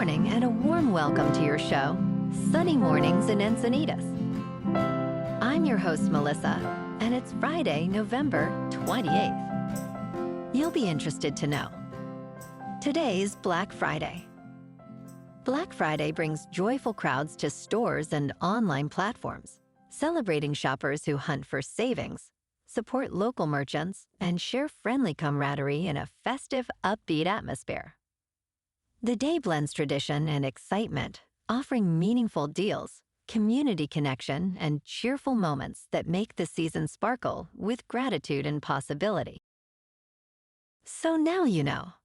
morning and a warm welcome to your show, Sunny Mornings in Encinitas. I'm your host, Melissa, and it's Friday, November 28th. You'll be interested to know. Today's Black Friday. Black Friday brings joyful crowds to stores and online platforms, celebrating shoppers who hunt for savings, support local merchants, and share friendly camaraderie in a festive, upbeat atmosphere. The day blends tradition and excitement, offering meaningful deals, community connection, and cheerful moments that make the season sparkle with gratitude and possibility. So now you know.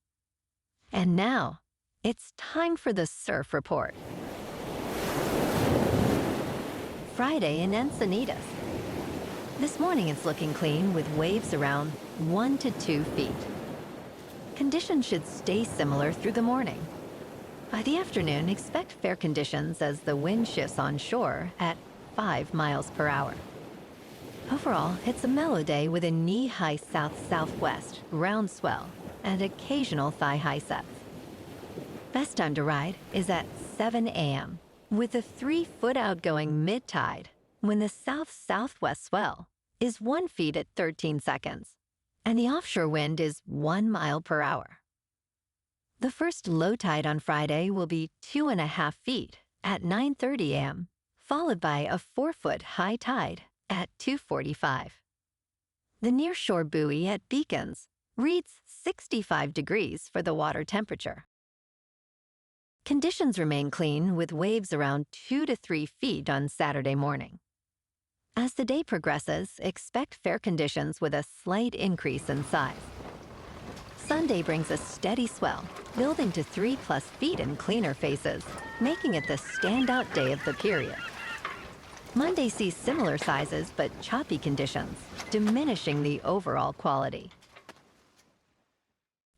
And now, it's time for the Surf Report. Friday in Encinitas. This morning it's looking clean with waves around 1 to 2 feet. Conditions should stay similar through the morning. By the afternoon, expect fair conditions as the wind shifts on shore at 5 miles per hour. Overall, it's a mellow day with a knee-high south-southwest, round swell, and occasional thigh-high sets. Best time to ride is at 7 a.m. with a 3-foot outgoing mid-tide when the south-southwest swell is 1 foot at 13 seconds, and the offshore wind is 1 mile per hour. The first low tide on Friday will be 2.5 feet at 9:30 a.m., followed by a 4-foot high tide at 2:45. The nearshore buoy at Beacons reads 65 degrees for the water temperature. Conditions remain clean with waves around 2 to 3 feet on Saturday morning. As the day progresses, expect fair conditions with a slight increase in size. Sunday brings a steady swell, building to 3+ feet in cleaner faces, making it the standout day of the period. Monday sees similar sizes but choppy conditions, diminishing the overall quality.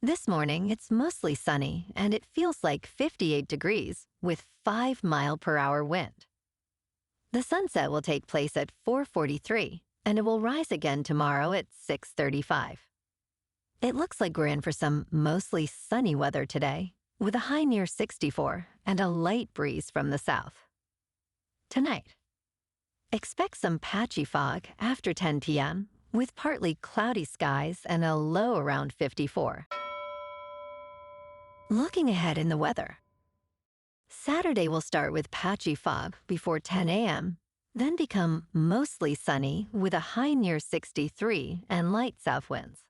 This morning, it's mostly sunny, and it feels like 58 degrees with 5-mile-per-hour wind. The sunset will take place at 4:43, and it will rise again tomorrow at 6:35. It looks like we're in for some mostly sunny weather today, with a high near 64 and a light breeze from the south. Tonight, expect some patchy fog after 10 p.m., with partly cloudy skies and a low around 54. Looking ahead in the weather. Saturday will start with patchy fog before 10 a.m., then become mostly sunny with a high near 63 and light south winds.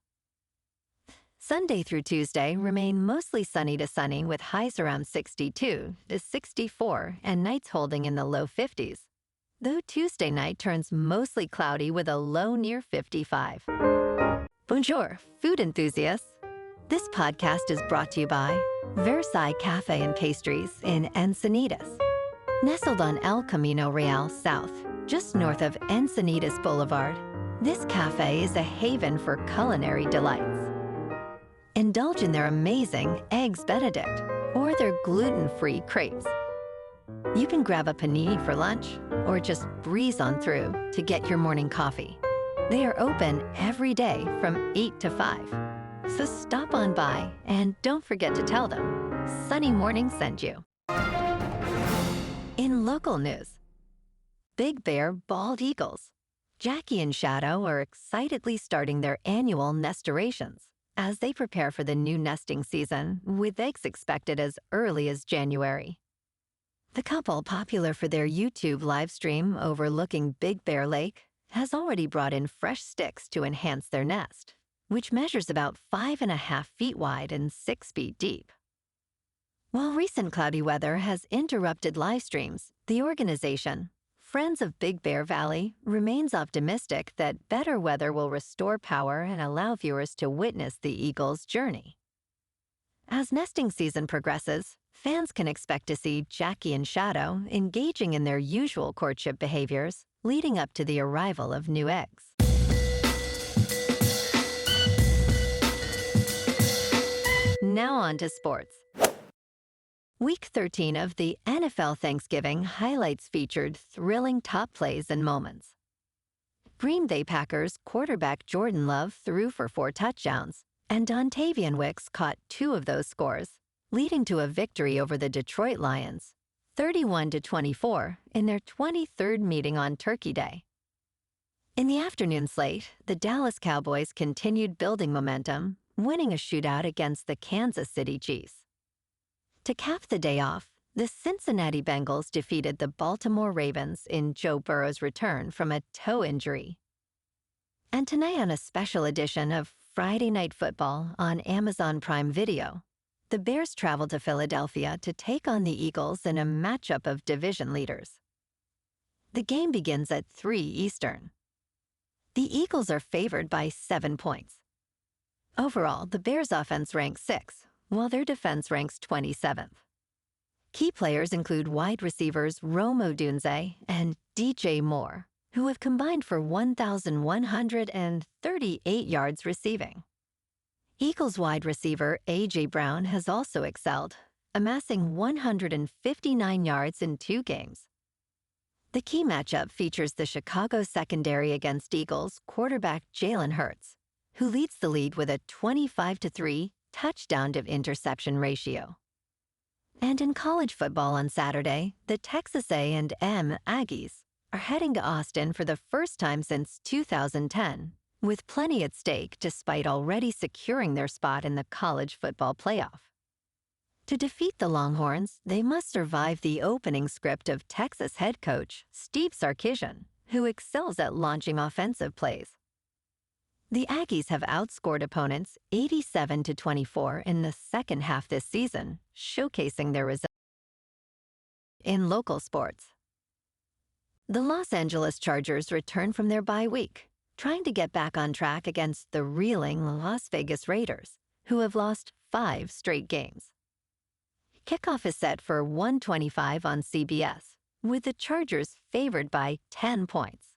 Sunday through Tuesday remain mostly sunny to sunny with highs around 62 to 64 and nights holding in the low 50s, though Tuesday night turns mostly cloudy with a low near 55. Bonjour, food enthusiasts. This podcast is brought to you by Versailles Cafe and Pastries in Encinitas. Nestled on El Camino Real South, just north of Encinitas Boulevard, this cafe is a haven for culinary delights. Indulge in their amazing Eggs Benedict or their gluten-free crepes. You can grab a panini for lunch or just breeze on through to get your morning coffee. They are open every day from 8 to 5. So stop on by and don't forget to tell them Sunny Morning sent you. In local news, Big Bear bald eagles. Jackie and Shadow are excitedly starting their annual nestorations as they prepare for the new nesting season, with eggs expected as early as January. The couple, popular for their YouTube live stream overlooking Big Bear Lake, has already brought in fresh sticks to enhance their nest, which measures about 5.5 feet wide and 6 feet deep. While recent cloudy weather has interrupted live streams, the organization, Friends of Big Bear Valley, remains optimistic that better weather will restore power and allow viewers to witness the eagles' journey. As nesting season progresses, fans can expect to see Jackie and Shadow engaging in their usual courtship behaviors leading up to the arrival of new eggs. Now on to sports. Week 13 of the NFL Thanksgiving highlights featured thrilling top plays and moments. Green Bay Packers quarterback Jordan Love threw for 4 touchdowns, and Dontavian Wicks caught 2 of those scores, leading to a victory over the Detroit Lions, 31-24, in their 23rd meeting on Turkey Day. In the afternoon slate, the Dallas Cowboys continued building momentum, winning a shootout against the Kansas City Chiefs. To cap the day off, the Cincinnati Bengals defeated the Baltimore Ravens in Joe Burrow's return from a toe injury. And tonight, on a special edition of Friday Night Football on Amazon Prime Video, the Bears travel to Philadelphia to take on the Eagles in a matchup of division leaders. The game begins at 3 Eastern. The Eagles are favored by 7 points. Overall, the Bears' offense ranks 6th, while their defense ranks 27th. Key players include wide receivers Rome Odunze and DJ Moore, who have combined for 1,138 yards receiving. Eagles wide receiver A.J. Brown has also excelled, amassing 159 yards in 2 games. The key matchup features the Chicago secondary against Eagles quarterback Jalen Hurts, who leads the league with a 25-3 touchdown-to-interception ratio. And in college football on Saturday, the Texas A&M Aggies are heading to Austin for the first time since 2010, with plenty at stake despite already securing their spot in the college football playoff. To defeat the Longhorns, they must survive the opening script of Texas head coach Steve Sarkisian, who excels at launching offensive plays. The Aggies have outscored opponents 87-24 in the second half this season, showcasing their results. In local sports, the Los Angeles Chargers return from their bye week, trying to get back on track against the reeling Las Vegas Raiders, who have lost 5 straight games. Kickoff is set for 1:25 on CBS, with the Chargers favored by 10 points.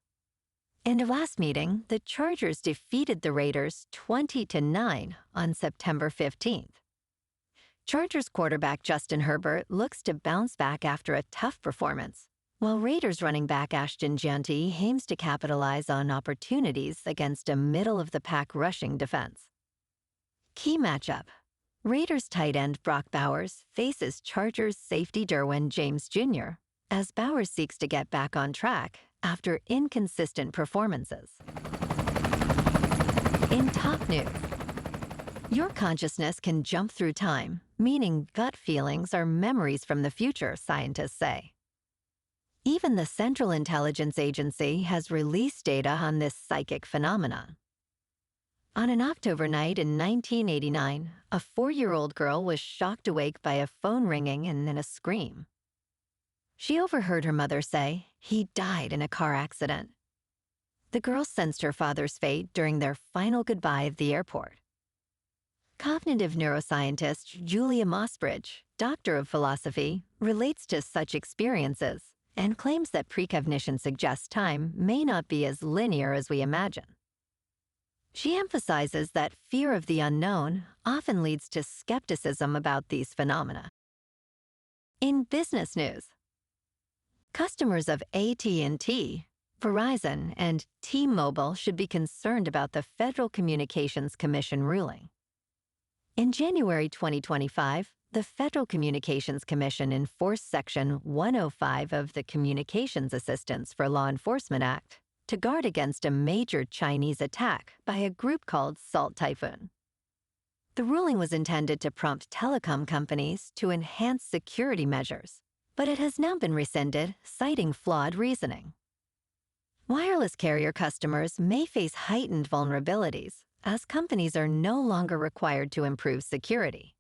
In their last meeting, the Chargers defeated the Raiders 20-9 on September 15th. Chargers quarterback Justin Herbert looks to bounce back after a tough performance, while Raiders running back Ashton Jeanty aims to capitalize on opportunities against a middle-of-the-pack rushing defense. Key matchup: Raiders tight end Brock Bowers faces Chargers safety Derwin James Jr., as Bowers seeks to get back on track after inconsistent performances. In top news, your consciousness can jump through time, meaning gut feelings are memories from the future, scientists say. Even the Central Intelligence Agency has released data on this psychic phenomenon. On an October night in 1989, a 4-year-old girl was shocked awake by a phone ringing and then a scream. She overheard her mother say, "He died in a car accident." The girl sensed her father's fate during their final goodbye at the airport. Cognitive neuroscientist Julia Mossbridge, doctor of philosophy, relates to such experiences and claims that precognition suggests time may not be as linear as we imagine. She emphasizes that fear of the unknown often leads to skepticism about these phenomena. In business news, customers of AT&T, Verizon, and T-Mobile should be concerned about the Federal Communications Commission ruling. In January 2025, the Federal Communications Commission enforced Section 105 of the Communications Assistance for Law Enforcement Act to guard against a major Chinese attack by a group called Salt Typhoon. The ruling was intended to prompt telecom companies to enhance security measures, but it has now been rescinded, citing flawed reasoning. Wireless carrier customers may face heightened vulnerabilities as companies are no longer required to improve security.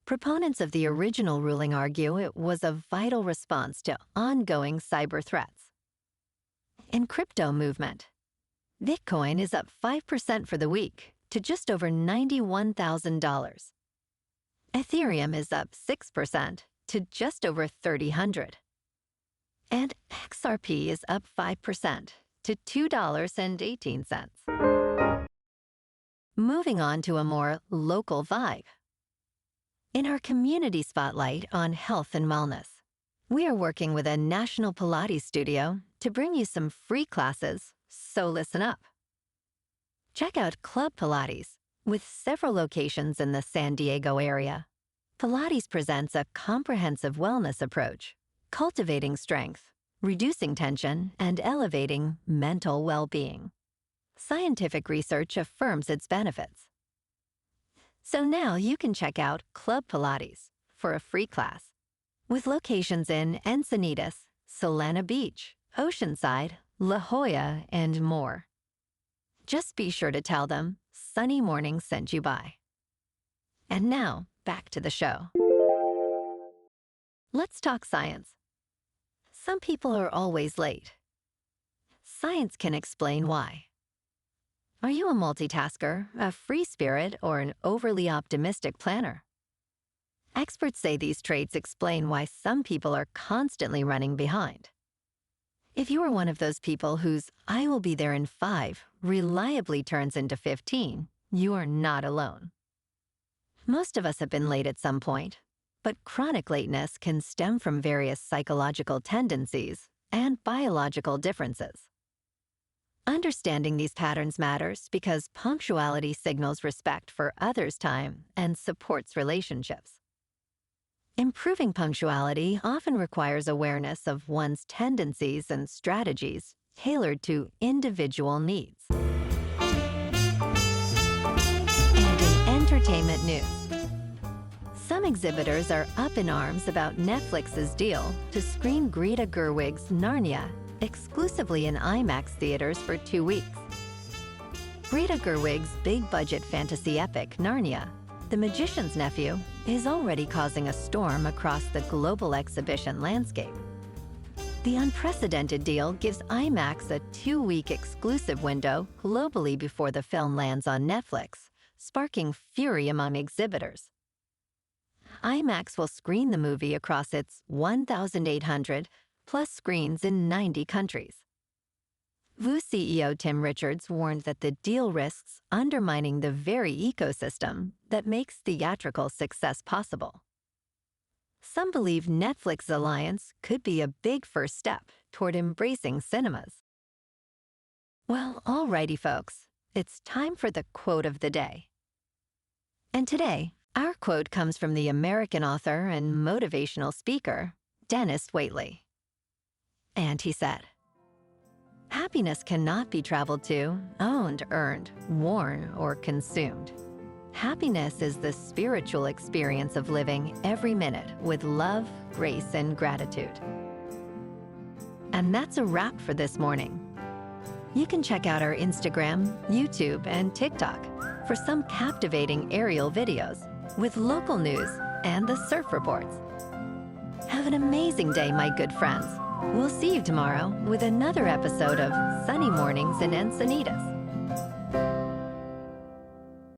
Proponents of the original ruling argue it was a vital response to ongoing cyber threats. In crypto movement, Bitcoin is up 5% for the week to just over $91,000. Ethereum is up 6% to just over $3,000. And XRP is up 5% to $2.18. Moving on to a more local vibe. In our community spotlight on health and wellness, we are working with a national Pilates studio to bring you some free classes, so listen up. Check out Club Pilates, with several locations in the San Diego area. Pilates presents a comprehensive wellness approach, cultivating strength, reducing tension, and elevating mental well-being. Scientific research affirms its benefits. So now you can check out Club Pilates for a free class. With locations in Encinitas, Solana Beach, Oceanside, La Jolla, and more. Just be sure to tell them Sunny Morning sent you by. And now, back to the show. Let's talk science. Some people are always late. Science can explain why. Are you a multitasker, a free spirit, or an overly optimistic planner? Experts say these traits explain why some people are constantly running behind. If you are one of those people whose "I will be there in 5" reliably turns into 15, you are not alone. Most of us have been late at some point, but chronic lateness can stem from various psychological tendencies and biological differences. Understanding these patterns matters because punctuality signals respect for others' time and supports relationships. Improving punctuality often requires awareness of one's tendencies and strategies tailored to individual needs. And in entertainment news, some exhibitors are up in arms about Netflix's deal to screen Greta Gerwig's Narnia exclusively in IMAX theaters for 2 weeks. Greta Gerwig's big-budget fantasy epic, Narnia, The Magician's Nephew, is already causing a storm across the global exhibition landscape. The unprecedented deal gives IMAX a 2-week exclusive window globally before the film lands on Netflix, sparking fury among exhibitors. IMAX will screen the movie across its 1,800 plus screens in 90 countries. VU CEO Tim Richards warned that the deal risks undermining the very ecosystem that makes theatrical success possible. Some believe Netflix's alliance could be a big first step toward embracing cinemas. Well, alrighty, folks, it's time for the quote of the day. And today, our quote comes from the American author and motivational speaker, Dennis Waitley. And he said, "Happiness cannot be traveled to, owned, earned, worn, or consumed. Happiness is the spiritual experience of living every minute with love, grace, and gratitude." And that's a wrap for this morning. You can check out our Instagram, YouTube, and TikTok for some captivating aerial videos with local news and the surf reports. Have an amazing day, my good friends. We'll see you tomorrow with another episode of Sunny Mornings in Encinitas.